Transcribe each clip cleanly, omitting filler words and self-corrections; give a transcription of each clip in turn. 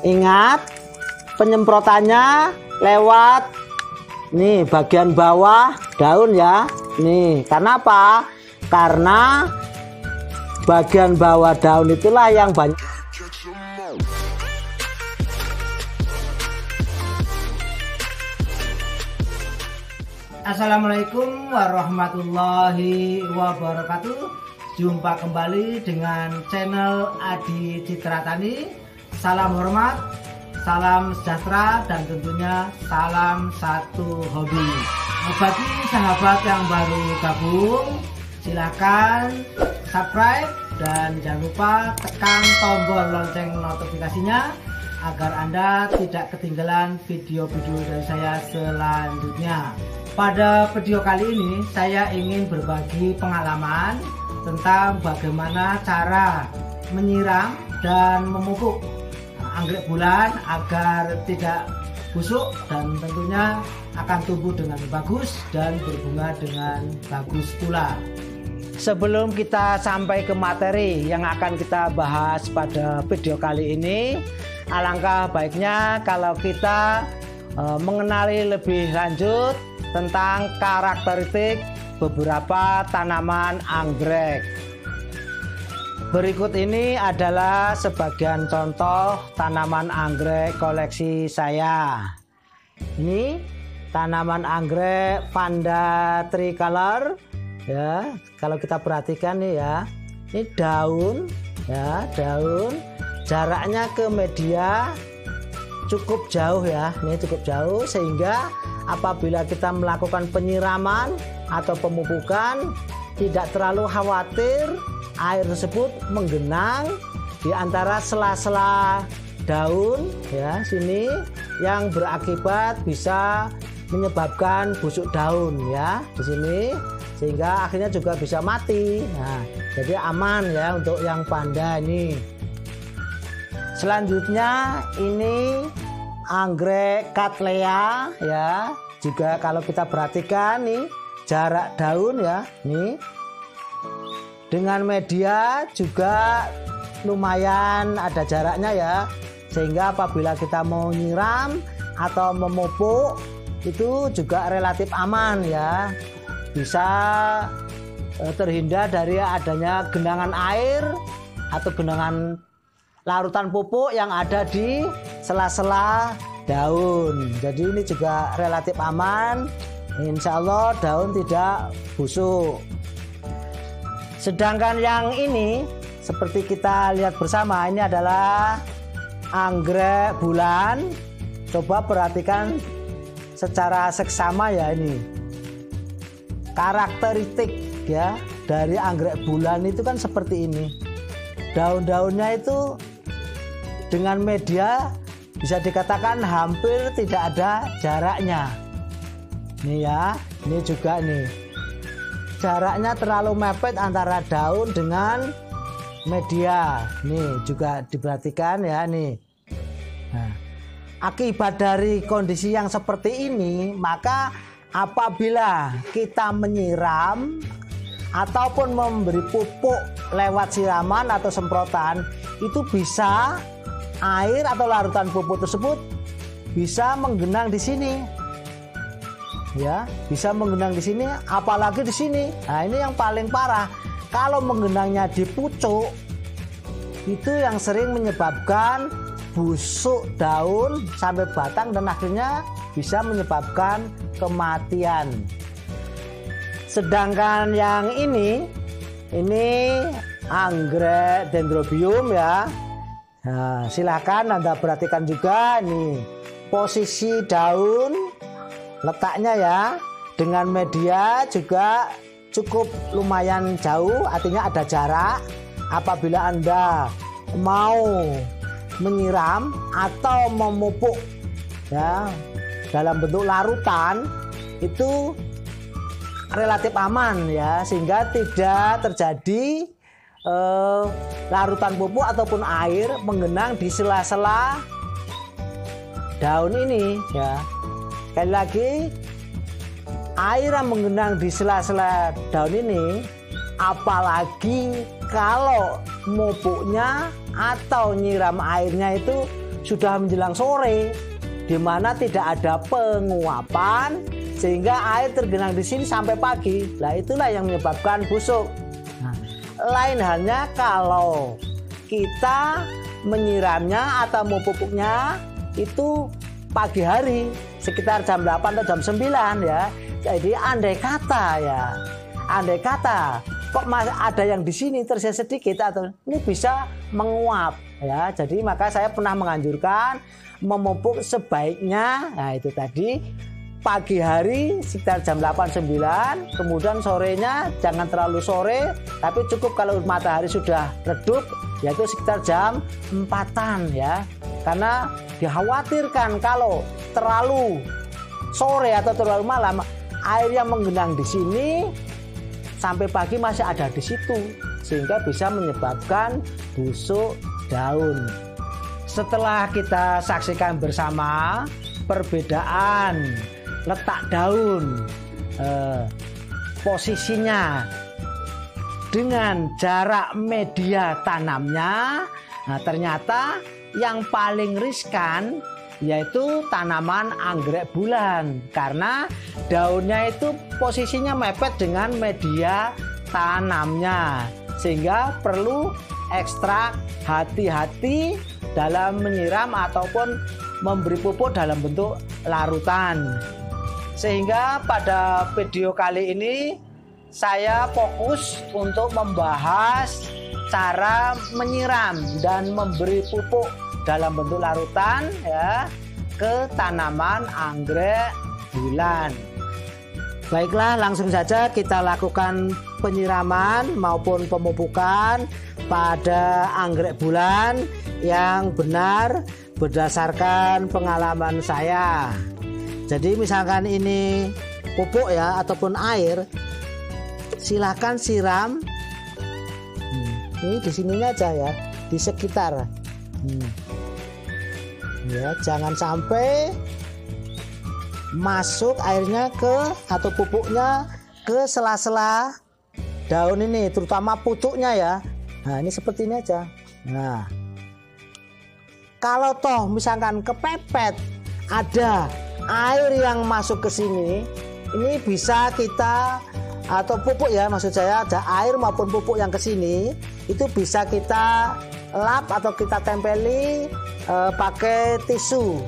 Ingat, penyemprotannya lewat nih bagian bawah daun ya. Nih, karena apa? Karena bagian bawah daun itulah yang banyak. Assalamualaikum warahmatullahi wabarakatuh. Jumpa kembali dengan channel Adi Citra Tani. Salam hormat, salam sejahtera, dan tentunya salam satu hobi. Bagi sahabat yang baru gabung, silahkan subscribe dan jangan lupa tekan tombol lonceng notifikasinya agar Anda tidak ketinggalan video-video dari saya selanjutnya. Pada video kali ini saya ingin berbagi pengalaman tentang bagaimana cara menyiram dan memupuk anggrek bulan agar tidak busuk dan tentunya akan tumbuh dengan bagus dan berbunga dengan bagus pula. Sebelum kita sampai ke materi yang akan kita bahas pada video kali ini, alangkah baiknya kalau kita mengenali lebih lanjut tentang karakteristik beberapa tanaman anggrek. Berikut ini adalah sebagian contoh tanaman anggrek koleksi saya. Ini tanaman anggrek Vanda Tricolor ya. Kalau kita perhatikan nih ya, ini daun ya, daun. Jaraknya ke media cukup jauh ya, ini cukup jauh sehingga apabila kita melakukan penyiraman atau pemupukan tidak terlalu khawatir air tersebut menggenang di antara sela-sela daun ya sini yang berakibat bisa menyebabkan busuk daun ya di sini sehingga akhirnya juga bisa mati. Nah, jadi aman ya untuk yang Vanda ini. Selanjutnya ini anggrek Cattleya ya. Juga kalau kita perhatikan nih jarak daun ya, nih dengan media juga lumayan ada jaraknya ya, sehingga apabila kita mau nyiram atau memupuk itu juga relatif aman ya, bisa terhindar dari adanya genangan air atau genangan larutan pupuk yang ada di sela-sela daun. Jadi ini juga relatif aman, insya Allah daun tidak busuk. Sedangkan yang ini seperti kita lihat bersama, ini adalah anggrek bulan. Coba perhatikan secara seksama ya, ini karakteristik ya dari anggrek bulan itu kan seperti ini. Daun-daunnya itu dengan media bisa dikatakan hampir tidak ada jaraknya. Nih ya, ini juga nih jaraknya terlalu mepet antara daun dengan media. Nih juga diperhatikan ya nih. Nah, akibat dari kondisi yang seperti ini, maka apabila kita menyiram ataupun memberi pupuk lewat siraman atau semprotan, itu bisa air atau larutan pupuk tersebut bisa menggenang di sini. Ya, bisa menggenang di sini, apalagi di sini. Nah, ini yang paling parah. Kalau menggenangnya di pucuk, itu yang sering menyebabkan busuk daun sampai batang dan akhirnya bisa menyebabkan kematian. Sedangkan yang ini anggrek Dendrobium ya. Nah, silakan Anda perhatikan juga nih posisi daun, letaknya ya, dengan media juga cukup lumayan jauh, artinya ada jarak. Apabila Anda mau menyiram atau memupuk ya dalam bentuk larutan, itu relatif aman ya, sehingga tidak terjadi larutan pupuk ataupun air menggenang di sela-sela daun ini ya. Sekali lagi, air yang menggenang di sela-sela daun ini, apalagi kalau mupuknya atau nyiram airnya itu sudah menjelang sore, di mana tidak ada penguapan sehingga air tergenang di sini sampai pagi. Nah, itulah yang menyebabkan busuk. Nah, lain halnya kalau kita menyiramnya atau memupuknya itu pagi hari sekitar jam 8 atau jam 9 ya. Jadi andai kata kok ada yang di sini tersisa sedikit atau ini bisa menguap ya. Jadi maka saya pernah menganjurkan memupuk sebaiknya, nah itu tadi pagi hari sekitar jam 8-9, kemudian sorenya jangan terlalu sore, tapi cukup kalau matahari sudah redup, yaitu sekitar jam 4-an ya. Karena dikhawatirkan kalau terlalu sore atau terlalu malam, air yang menggenang di sini sampai pagi masih ada di situ, sehingga bisa menyebabkan busuk daun. Setelah kita saksikan bersama perbedaan letak daun, posisinya dengan jarak media tanamnya, nah ternyata yang paling riskan yaitu tanaman anggrek bulan, karena daunnya itu posisinya mepet dengan media tanamnya, sehingga perlu ekstra hati-hati dalam menyiram ataupun memberi pupuk dalam bentuk larutan. Sehingga pada video kali ini saya fokus untuk membahas cara menyiram dan memberi pupuk dalam bentuk larutan ya ke tanaman anggrek bulan. Baiklah, langsung saja kita lakukan penyiraman maupun pemupukan pada anggrek bulan yang benar berdasarkan pengalaman saya. Jadi misalkan ini pupuk ya ataupun air, silakan siram. Ini di sininya aja ya, di sekitar. Ya, jangan sampai masuk airnya ke atau pupuknya ke sela-sela daun ini, terutama pucuknya ya. Nah, ini seperti ini aja. Nah, kalau toh misalkan kepepet ada air yang masuk ke sini, ini bisa kita atau pupuk ya, maksud saya ada air maupun pupuk yang ke sini itu bisa kita lap atau kita tempeli pakai tisu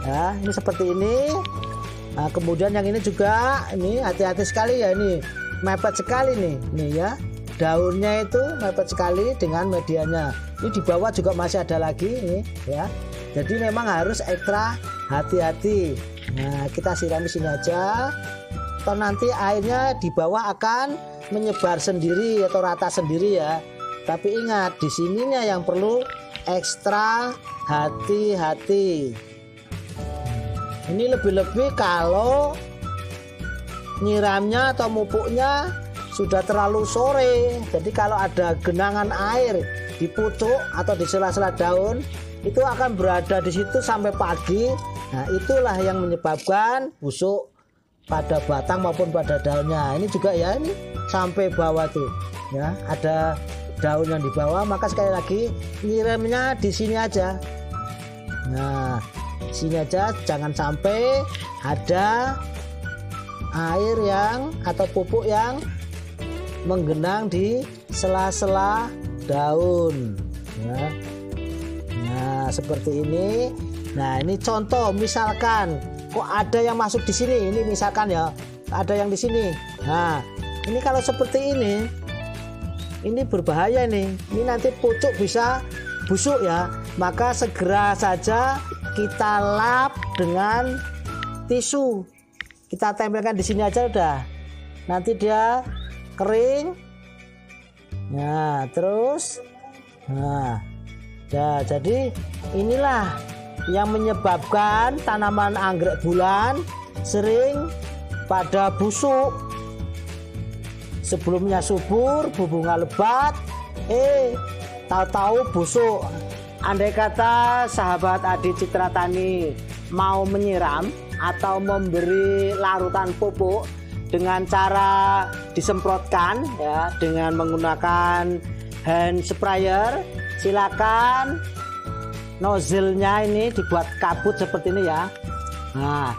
ya, ini seperti ini. Nah, kemudian yang ini juga, ini hati-hati sekali ya, ini mepet sekali nih ya, daunnya itu mepet sekali dengan medianya. Ini di bawah juga masih ada lagi nih ya, jadi memang harus ekstra hati-hati. Nah, kita siram di sini aja, atau nanti airnya di bawah akan menyebar sendiri atau rata sendiri ya. Tapi ingat, di sininya yang perlu ekstra hati-hati. Ini lebih-lebih kalau nyiramnya atau mupuknya sudah terlalu sore. Jadi kalau ada genangan air di pucuk atau di sela-sela daun, itu akan berada di situ sampai pagi. Nah, itulah yang menyebabkan busuk pada batang maupun pada daunnya. Ini juga ya, ini sampai bawah tuh ya, ada daun yang di bawah. Maka sekali lagi nyiramnya di sini aja. Nah, sini aja, jangan sampai ada air yang atau pupuk yang menggenang di sela-sela daun ya. Nah, seperti ini. Nah, ini contoh, misalkan kok ada yang masuk di sini, ini misalkan ya ada yang di sini. Nah, ini kalau seperti ini berbahaya nih. Ini nanti pucuk bisa busuk ya. Maka segera saja kita lap dengan tisu. Kita tempelkan di sini aja udah. Nanti dia kering. Nah, terus ya, jadi inilah yang menyebabkan tanaman anggrek bulan sering pada busuk. Sebelumnya subur, berbunga lebat, tahu-tahu busuk. Andai kata sahabat Adi Citra Tani mau menyiram atau memberi larutan pupuk dengan cara disemprotkan ya, dengan menggunakan hand sprayer, silakan nozzle-nya ini dibuat kabut seperti ini ya. Nah,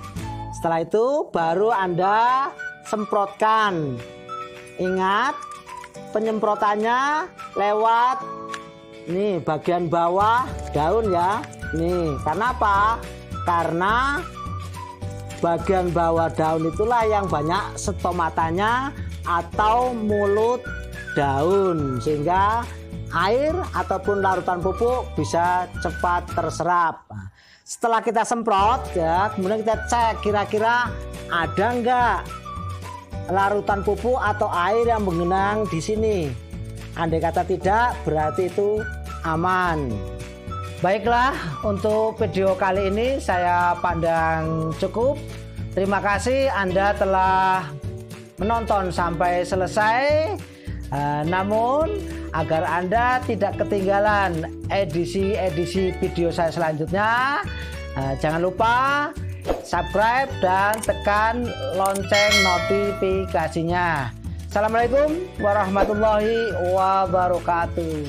setelah itu baru Anda semprotkan. Ingat, penyemprotannya lewat nih bagian bawah daun ya. Nih, karena apa? Karena bagian bawah daun itulah yang banyak stomatanya atau mulut daun, sehingga air ataupun larutan pupuk bisa cepat terserap. Setelah kita semprot ya, kemudian kita cek kira-kira ada enggak larutan pupuk atau air yang menggenang di sini. Andai kata tidak, berarti itu aman. Baiklah, untuk video kali ini saya pandang cukup. Terima kasih Anda telah menonton sampai selesai. Namun agar Anda tidak ketinggalan edisi-edisi video saya selanjutnya, jangan lupa subscribe dan tekan lonceng notifikasinya. Assalamualaikum warahmatullahi wabarakatuh.